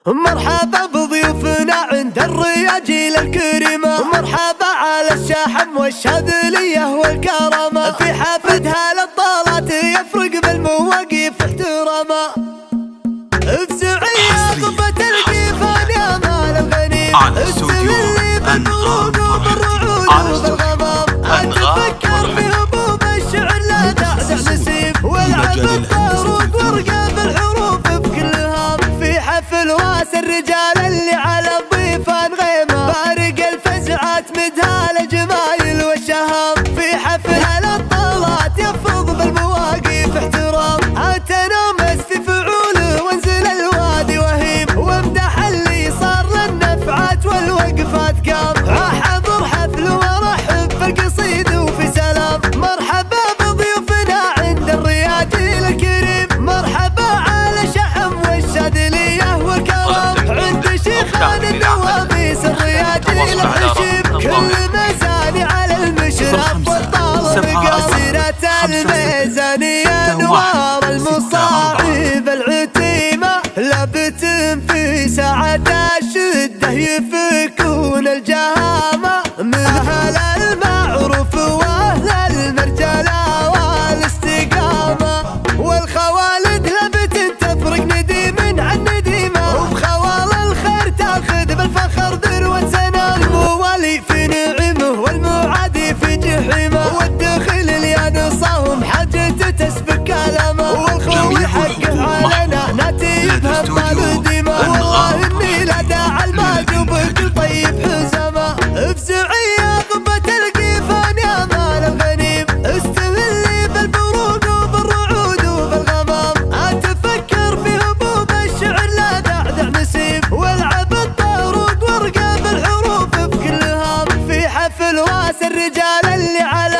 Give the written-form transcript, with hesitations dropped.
مرحبا بضيوفنا عند الرياجيل الكريمة، مرحبا على الشحم والشاذلية والكرامة، في حفدها للطالات يفرق بالمواقف احتراما، افزعي يا ضبة القيفان يا مال الغنيم، استملي بالبروق وبالرعود وبالغمام، اتفكر في هبوب الشعر لا تعزع نسيم، والعب الطاروق ورقة بالحروف بكل هام، في حفل واس الرجال اللي على الضيفان غيمة، بارق الفزعات مدها الجمايل والشهام، في حفلها للطلات يفرض بالمواقف احترام، اتنامس في فعوله وانزل الوادي وهيم، وامدح اللي صار للنفعات والوقفات قام، احضر حفل وارحب بالقصيد وفي سلام، مرحبا بضيوفنا عند الرياجيل الكريم، مرحبا على شحم والشاذلية والكرام، عند شيخان النواميس الرياجيل الحشيم، كل مزاني على المشرف والطالب قاصرة الميزانية، نوار المصاعب العتيمة، لابت في ساعة الشدة يفكون الجهامة، من أهل المعروف وأهل المرجلة والاستقامة، والخوالد لابت تفرق نديم عن نديمة، وبخوال الخير تاخذ بالفخر ذروة سنة، الموالي في نعمه والمعادي في جحيمه، والدخيل اليانصهم حاجته تسبق كلامه، والخوي حقه علينا ناتي يفهم والديمه، والله اني لا داعي الماجوب كل طيب حزامه، افزعي يا ضبة القيفان يا مال الغنيم، استملي بالبروق وبالرعود وبالغمام، اتفكر في هبوب الشعر لا دعدع نسيم، والعب الطاروق ورقة بالحروف بكل هام، في حفل واس الرجال اللي على